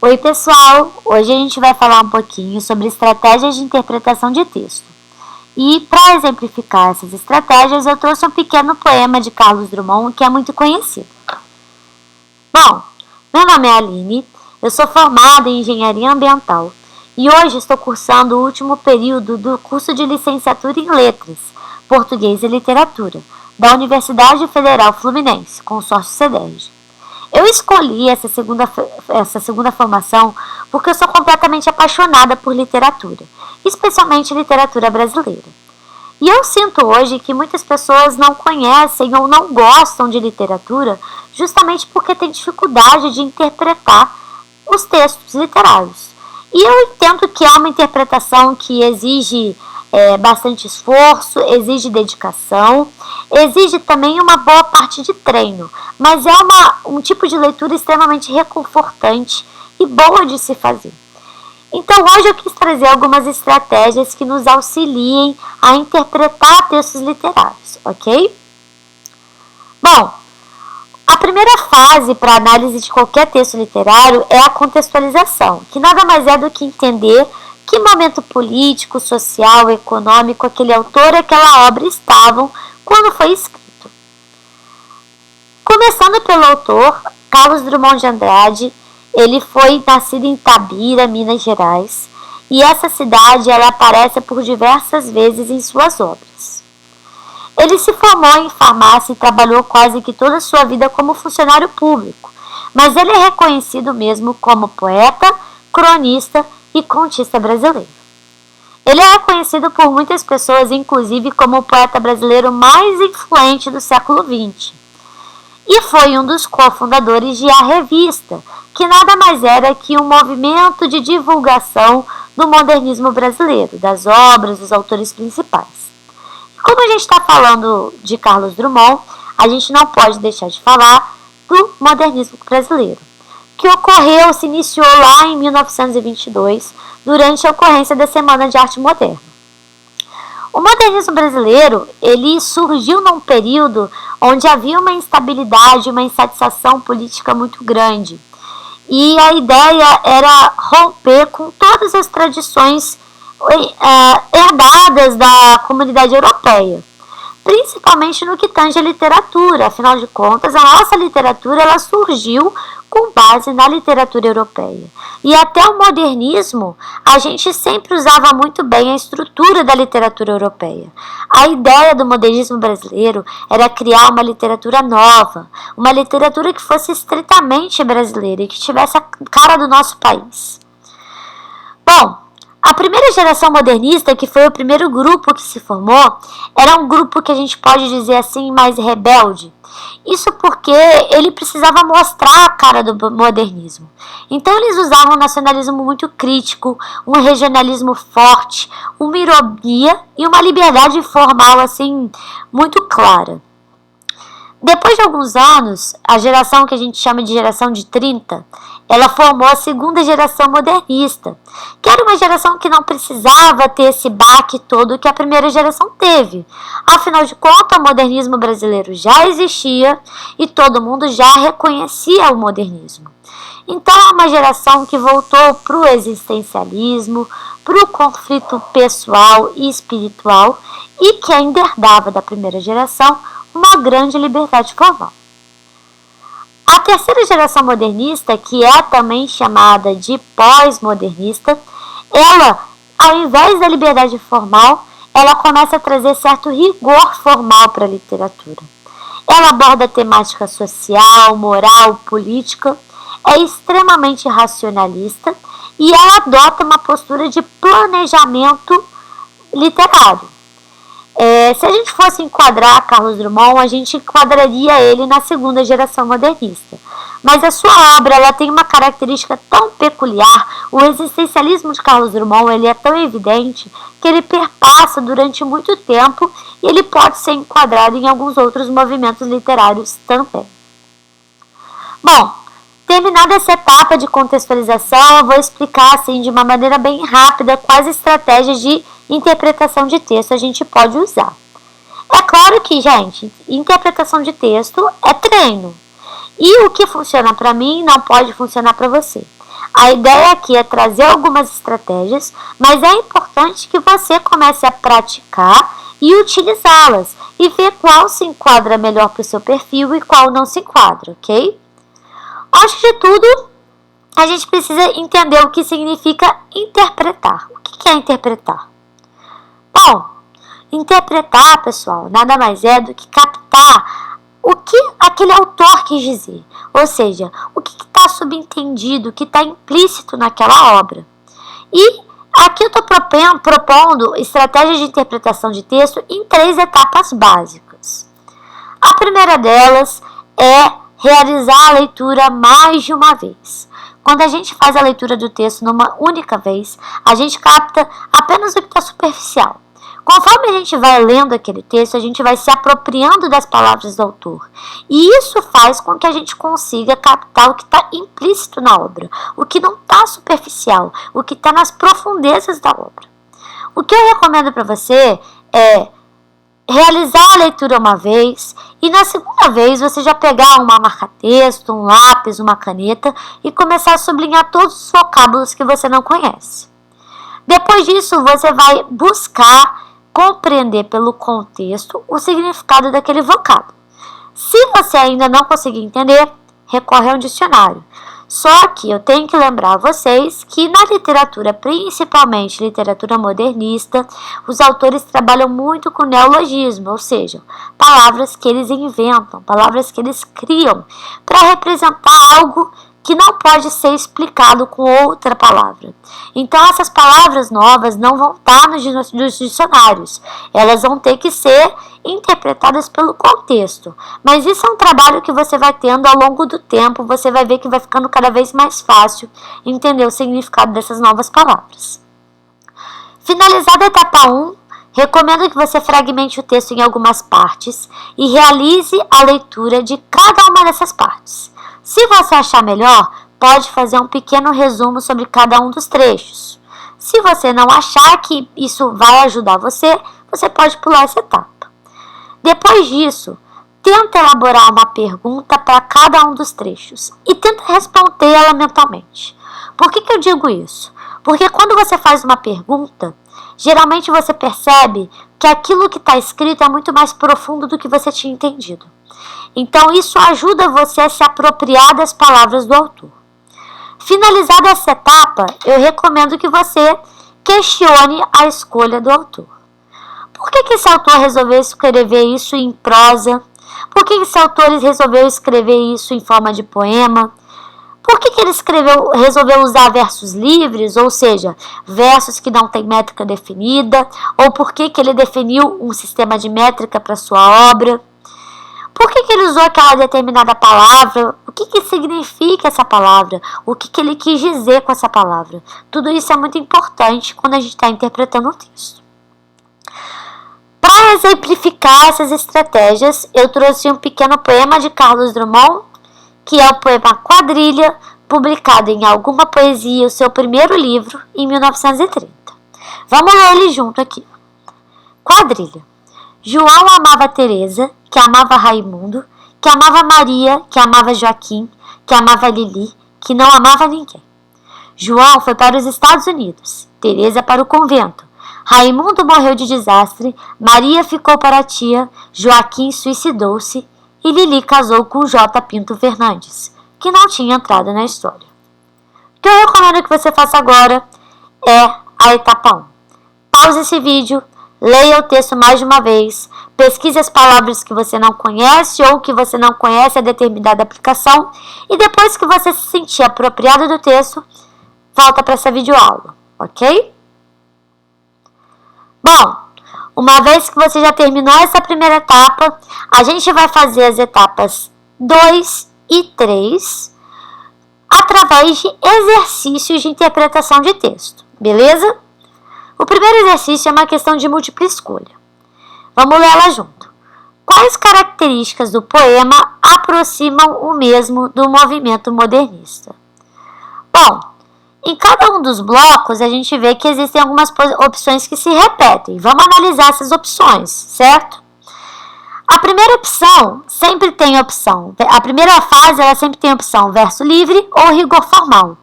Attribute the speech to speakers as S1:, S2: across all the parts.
S1: Oi pessoal, hoje a gente vai falar um pouquinho sobre estratégias de interpretação de texto. E para exemplificar essas estratégias, eu trouxe um pequeno poema de Carlos Drummond que é muito conhecido. Bom, meu nome é Aline, eu sou formada em Engenharia Ambiental e hoje estou cursando o último período do curso de Licenciatura em Letras, Português e Literatura, da Universidade Federal Fluminense, consórcio CEDERJ. Eu escolhi essa segunda formação porque eu sou completamente apaixonada por literatura, especialmente literatura brasileira. E eu sinto hoje que muitas pessoas não conhecem ou não gostam de literatura justamente porque têm dificuldade de interpretar os textos literários. E eu entendo que é uma interpretação que exige bastante esforço, exige dedicação, exige também uma boa parte de treino, mas é um tipo de leitura extremamente reconfortante e boa de se fazer. Então hoje eu quis trazer algumas estratégias que nos auxiliem a interpretar textos literários, ok? Bom, a primeira fase para análise de qualquer texto literário é a contextualização, que nada mais é do que entender que momento político, social, econômico aquele autor e aquela obra estavam quando foi escrito. Começando pelo autor, Carlos Drummond de Andrade, ele foi nascido em Itabira, Minas Gerais, e essa cidade ela aparece por diversas vezes em suas obras. Ele se formou em farmácia e trabalhou quase que toda a sua vida como funcionário público, mas ele é reconhecido mesmo como poeta, cronista e contista brasileiro. Ele é reconhecido por muitas pessoas, inclusive como o poeta brasileiro mais influente do século XX. E foi um dos cofundadores de A Revista, que nada mais era que um movimento de divulgação do modernismo brasileiro, das obras dos autores principais. E como a gente está falando de Carlos Drummond, a gente não pode deixar de falar do modernismo brasileiro, que se iniciou lá em 1922, durante a ocorrência da Semana de Arte Moderna. O modernismo brasileiro, ele surgiu num período onde havia uma instabilidade, uma insatisfação política muito grande. E a ideia era romper com todas as tradições herdadas da comunidade europeia, principalmente no que tange a literatura. Afinal de contas, a nossa literatura ela surgiu com base na literatura europeia. E até o modernismo, a gente sempre usava muito bem a estrutura da literatura europeia. A ideia do modernismo brasileiro era criar uma literatura nova, uma literatura que fosse estritamente brasileira e que tivesse a cara do nosso país. Bom, a primeira geração modernista, que foi o primeiro grupo que se formou, era um grupo que a gente pode dizer assim, mais rebelde. Isso porque ele precisava mostrar a cara do modernismo. Então eles usavam um nacionalismo muito crítico, um regionalismo forte, uma ironia e uma liberdade formal assim muito clara. Depois de alguns anos, a geração que a gente chama de geração de 30, ela formou a segunda geração modernista, que era uma geração que não precisava ter esse baque todo que a primeira geração teve. Afinal de contas, o modernismo brasileiro já existia e todo mundo já reconhecia o modernismo. Então é uma geração que voltou para o existencialismo, para o conflito pessoal e espiritual e que ainda herdava da primeira geração uma grande liberdade formal. A terceira geração modernista, que é também chamada de pós-modernista, ela, ao invés da liberdade formal, ela começa a trazer certo rigor formal para a literatura. Ela aborda temática social, moral, política, é extremamente racionalista e ela adota uma postura de planejamento literário. Se a gente fosse enquadrar Carlos Drummond, a gente enquadraria ele na segunda geração modernista. Mas a sua obra ela tem uma característica tão peculiar, o existencialismo de Carlos Drummond ele é tão evidente que ele perpassa durante muito tempo e ele pode ser enquadrado em alguns outros movimentos literários também. Bom, terminada essa etapa de contextualização, eu vou explicar assim, de uma maneira bem rápida quais estratégias de interpretação de texto a gente pode usar. É claro que, gente, interpretação de texto é treino. E o que funciona para mim não pode funcionar para você. A ideia aqui é trazer algumas estratégias, mas é importante que você comece a praticar e utilizá-las e ver qual se enquadra melhor para o seu perfil e qual não se enquadra, ok? Antes de tudo, a gente precisa entender o que significa interpretar. O que é interpretar? Bom, interpretar, pessoal, nada mais é do que captar o que aquele autor quis dizer. Ou seja, o que está subentendido, o que está implícito naquela obra. E aqui eu estou propondo estratégias de interpretação de texto em 3 etapas básicas. A primeira delas é realizar a leitura mais de uma vez. Quando a gente faz a leitura do texto numa única vez, a gente capta apenas o que está superficial. Conforme a gente vai lendo aquele texto, a gente vai se apropriando das palavras do autor. E isso faz com que a gente consiga captar o que está implícito na obra, o que não está superficial, o que está nas profundezas da obra. O que eu recomendo para você é realizar a leitura uma vez e na segunda vez você já pegar uma marca-texto, um lápis, uma caneta e começar a sublinhar todos os vocábulos que você não conhece. Depois disso, você vai buscar compreender pelo contexto o significado daquele vocábulo. Se você ainda não conseguir entender, recorre a um dicionário. Só que eu tenho que lembrar vocês que na literatura, principalmente literatura modernista, os autores trabalham muito com neologismo, ou seja, palavras que eles inventam, palavras que eles criam para representar algo que não pode ser explicado com outra palavra. Então essas palavras novas não vão estar nos dicionários, elas vão ter que ser interpretadas pelo contexto. Mas isso é um trabalho que você vai tendo ao longo do tempo, você vai ver que vai ficando cada vez mais fácil entender o significado dessas novas palavras. Finalizada a etapa 1, recomendo que você fragmente o texto em algumas partes e realize a leitura de cada uma dessas partes. Se você achar melhor, pode fazer um pequeno resumo sobre cada um dos trechos. Se você não achar que isso vai ajudar você, você pode pular essa etapa. Depois disso, tenta elaborar uma pergunta para cada um dos trechos e tenta responder ela mentalmente. Por que eu digo isso? Porque quando você faz uma pergunta, geralmente você percebe que aquilo que está escrito é muito mais profundo do que você tinha entendido. Então isso ajuda você a se apropriar das palavras do autor. Finalizada essa etapa, eu recomendo que você questione a escolha do autor. Por que esse autor resolveu escrever isso em prosa? Por que esse autor resolveu escrever isso em forma de poema? Por que ele resolveu usar versos livres, ou seja, versos que não têm métrica definida? Ou por que ele definiu um sistema de métrica para sua obra? Por que ele usou aquela determinada palavra? O que significa essa palavra? O que ele quis dizer com essa palavra? Tudo isso é muito importante quando a gente está interpretando um texto. Para exemplificar essas estratégias, eu trouxe um pequeno poema de Carlos Drummond, que é o poema Quadrilha, publicado em Alguma Poesia, o seu primeiro livro, em 1930. Vamos ler ele junto aqui. Quadrilha. João amava Teresa, que amava Raimundo, que amava Maria, que amava Joaquim, que amava Lili, que não amava ninguém. João foi para os Estados Unidos, Teresa para o convento. Raimundo morreu de desastre, Maria ficou para a tia, Joaquim suicidou-se e Lili casou com J. Pinto Fernandes, que não tinha entrado na história. O que eu recomendo que você faça agora é a etapa 1. Pause esse vídeo, leia o texto mais de uma vez, pesquise as palavras que você não conhece ou que você não conhece a determinada aplicação e depois que você se sentir apropriado do texto, volta para essa videoaula, ok? Bom, uma vez que você já terminou essa primeira etapa, a gente vai fazer as etapas 2 e 3 através de exercícios de interpretação de texto, beleza? O primeiro exercício é uma questão de múltipla escolha. Vamos ler ela junto. Quais características do poema aproximam o mesmo do movimento modernista? Bom, em cada um dos blocos a gente vê que existem algumas opções que se repetem. Vamos analisar essas opções, certo? A primeira opção sempre tem opção. A primeira fase ela sempre tem opção verso livre ou rigor formal.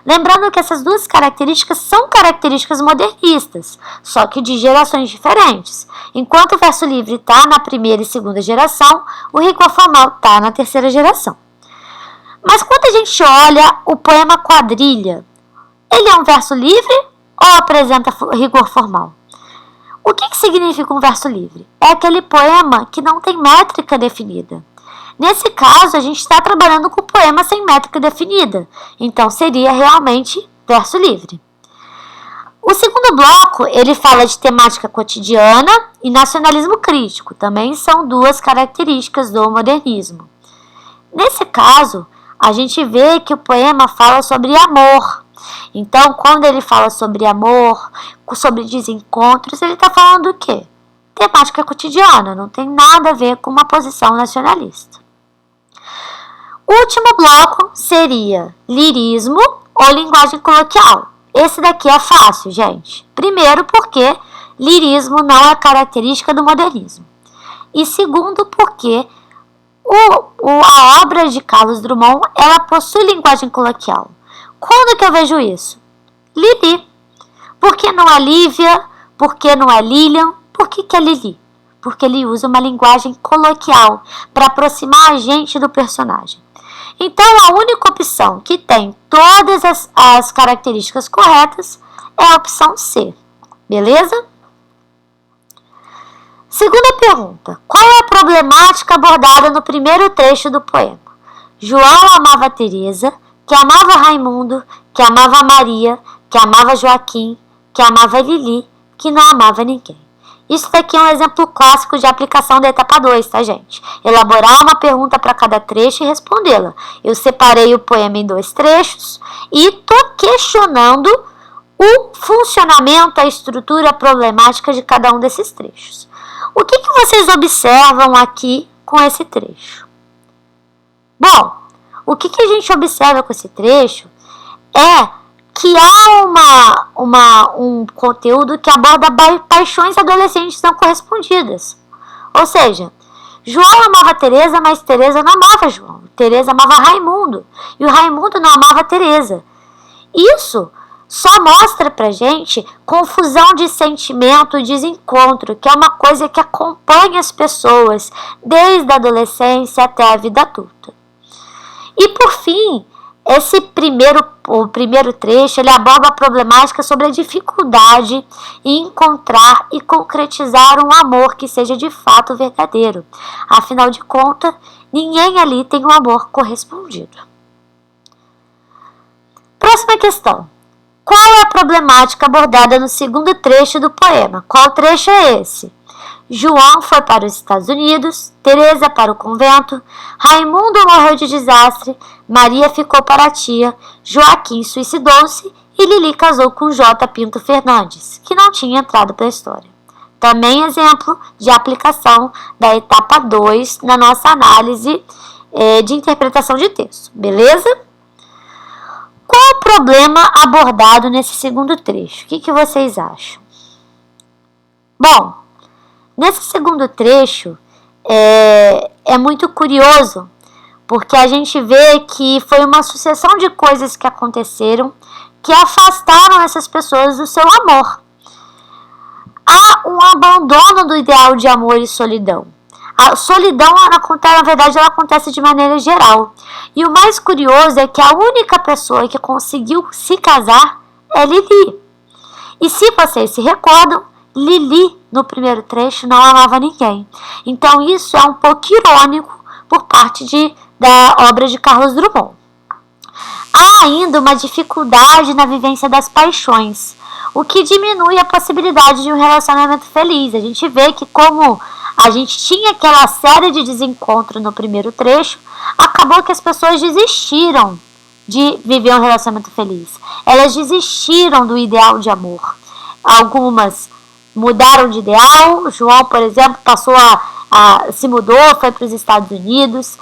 S1: Lembrando que essas duas características são características modernistas, só que de gerações diferentes. Enquanto o verso livre está na primeira e segunda geração, o rigor formal está na terceira geração. Mas quando a gente olha o poema Quadrilha, ele é um verso livre ou apresenta rigor formal? O que significa um verso livre? É aquele poema que não tem métrica definida. Nesse caso, a gente está trabalhando com poema sem métrica definida, então seria realmente verso livre. O segundo bloco, ele fala de temática cotidiana e nacionalismo crítico, também são duas características do modernismo. Nesse caso, a gente vê que o poema fala sobre amor. Então, quando ele fala sobre amor, sobre desencontros, ele está falando do quê? Temática cotidiana, não tem nada a ver com uma posição nacionalista. O último bloco seria lirismo ou linguagem coloquial. Esse daqui é fácil, gente. Primeiro, porque lirismo não é característica do modernismo. E segundo, porque a obra de Carlos Drummond, ela possui linguagem coloquial. Quando que eu vejo isso? Lili. Por que não é Lívia? Por que não é Lilian? Por que é Lili? Porque ele usa uma linguagem coloquial para aproximar a gente do personagem. Então, a única opção que tem todas as características corretas é a opção C. Beleza? Segunda pergunta. Qual é a problemática abordada no primeiro trecho do poema? João amava Teresa, que amava Raimundo, que amava Maria, que amava Joaquim, que amava Lili, que não amava ninguém. Isso daqui é um exemplo clássico de aplicação da etapa 2, tá, gente? Elaborar uma pergunta para cada trecho e respondê-la. Eu separei o poema em 2 trechos e estou questionando o funcionamento, a estrutura problemática de cada um desses trechos. O que vocês observam aqui com esse trecho? Bom, o que a gente observa com esse trecho é que há um conteúdo que aborda paixões adolescentes não correspondidas. Ou seja, João amava Teresa, mas Teresa não amava João. Teresa amava Raimundo e o Raimundo não amava Teresa. Isso só mostra pra gente confusão de sentimento e desencontro, que é uma coisa que acompanha as pessoas desde a adolescência até a vida adulta. E por fim, o primeiro trecho, ele aborda a problemática sobre a dificuldade em encontrar e concretizar um amor que seja de fato verdadeiro. Afinal de contas, ninguém ali tem um amor correspondido. Próxima questão. Qual é a problemática abordada no segundo trecho do poema? Qual trecho é esse? João foi para os Estados Unidos, Teresa para o convento, Raimundo morreu de desastre, Maria ficou para a tia, Joaquim suicidou-se e Lili casou com J. Pinto Fernandes, que não tinha entrado para a história. Também exemplo de aplicação da etapa 2 na nossa análise de interpretação de texto, beleza? Qual é o problema abordado nesse segundo trecho? O que vocês acham? Bom, nesse segundo trecho é muito curioso, porque a gente vê que foi uma sucessão de coisas que aconteceram que afastaram essas pessoas do seu amor. Há um abandono do ideal de amor e solidão. A solidão, na verdade, ela acontece de maneira geral. E o mais curioso é que a única pessoa que conseguiu se casar é Lili. E se vocês se recordam, Lili, no primeiro trecho, não amava ninguém. Então, isso é um pouco irônico por parte da obra de Carlos Drummond. Há ainda uma dificuldade na vivência das paixões, o que diminui a possibilidade de um relacionamento feliz. A gente vê que, como a gente tinha aquela série de desencontros no primeiro trecho, acabou que as pessoas desistiram de viver um relacionamento feliz. Elas desistiram do ideal de amor. Algumas mudaram de ideal. João, por exemplo, se mudou, foi para os Estados Unidos.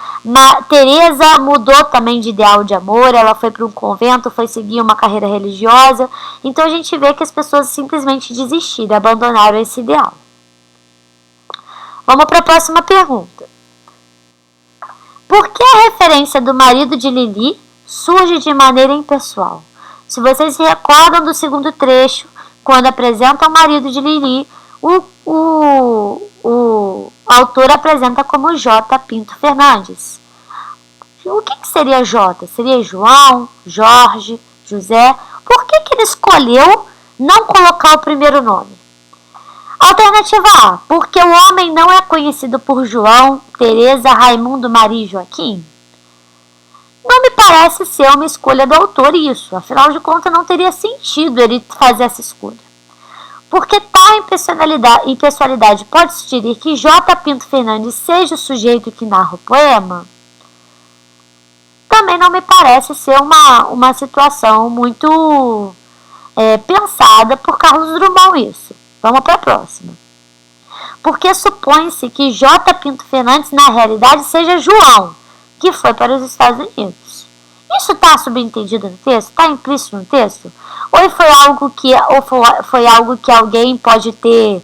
S1: Teresa mudou também de ideal de amor, ela foi para um convento, foi seguir uma carreira religiosa. Então a gente vê que as pessoas simplesmente desistiram, abandonaram esse ideal. Vamos para a próxima pergunta. Por que a referência do marido de Lili surge de maneira impessoal? Se vocês se recordam do segundo trecho, quando apresenta o marido de Lili, o autor apresenta como J. Pinto Fernandes. O que seria J? Seria João, Jorge, José? Por que ele escolheu não colocar o primeiro nome? Alternativa A, porque o homem não é conhecido por João, Teresa, Raimundo, Maria e Joaquim? Não me parece ser uma escolha do autor isso, afinal de contas não teria sentido ele fazer essa escolha. Porque tal impessoalidade pode sugerir que J. Pinto Fernandes seja o sujeito que narra o poema? Também não me parece ser uma situação muito pensada por Carlos Drummond isso. Vamos para a próxima. Porque supõe-se que J. Pinto Fernandes, na realidade, seja João, que foi para os Estados Unidos. Isso está subentendido no texto? Está implícito no texto? Ou foi algo que alguém pode ter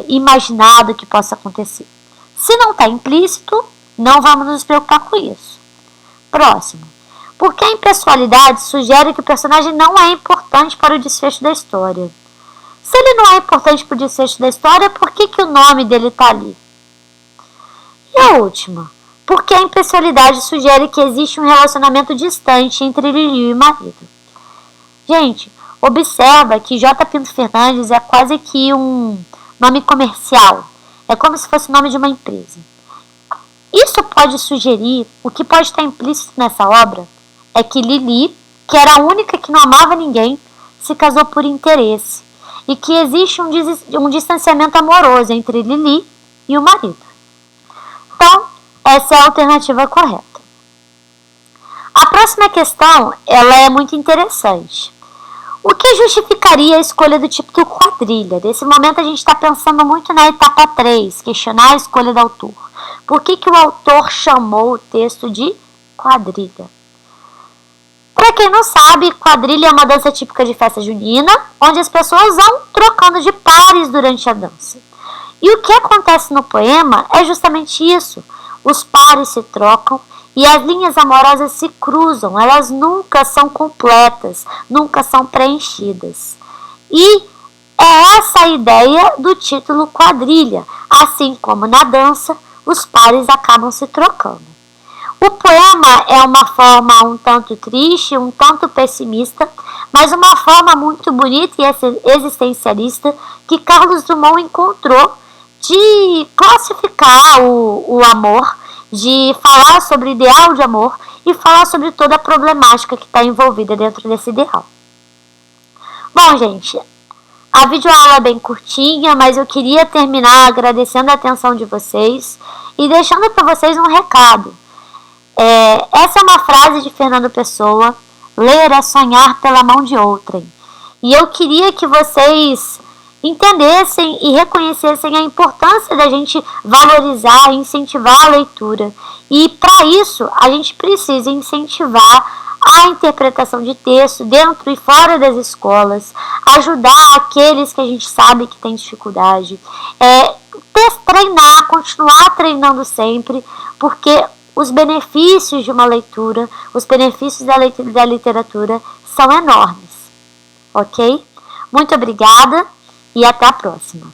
S1: imaginado que possa acontecer? Se não está implícito, não vamos nos preocupar com isso. Próximo. Porque a impessoalidade sugere que o personagem não é importante para o desfecho da história. Se ele não é importante para o desfecho da história, por que o nome dele está ali? E a última. Porque a impessoalidade sugere que existe um relacionamento distante entre Lili e o marido. Gente, observa que J. Pinto Fernandes é quase que um nome comercial. É como se fosse o nome de uma empresa. Isso pode sugerir, o que pode estar implícito nessa obra, é que Lili, que era a única que não amava ninguém, se casou por interesse. E que existe um distanciamento amoroso entre Lili e o marido. Então, essa é a alternativa correta. A próxima questão, ela é muito interessante. O que justificaria a escolha do título quadrilha? Nesse momento a gente está pensando muito na etapa 3, questionar a escolha do autor. Por que o autor chamou o texto de quadrilha? Para quem não sabe, quadrilha é uma dança típica de festa junina, onde as pessoas vão trocando de pares durante a dança. E o que acontece no poema é justamente isso. Os pares se trocam e as linhas amorosas se cruzam. Elas nunca são completas, nunca são preenchidas. E é essa a ideia do título quadrilha. Assim como na dança, os pares acabam se trocando. O poema é uma forma um tanto triste, um tanto pessimista, mas uma forma muito bonita e existencialista que Carlos Drummond encontrou de classificar o amor, de falar sobre o ideal de amor e falar sobre toda a problemática que está envolvida dentro desse ideal. Bom, gente, a videoaula é bem curtinha, mas eu queria terminar agradecendo a atenção de vocês e deixando para vocês um recado. Essa é uma frase de Fernando Pessoa: ler é sonhar pela mão de outrem. E eu queria que vocês entendessem e reconhecessem a importância da gente valorizar e incentivar a leitura. E para isso, a gente precisa incentivar a interpretação de texto dentro e fora das escolas, ajudar aqueles que a gente sabe que tem dificuldade, treinar, continuar treinando sempre, porque os benefícios de uma leitura, os benefícios da literatura são enormes, ok? Muito obrigada e até a próxima.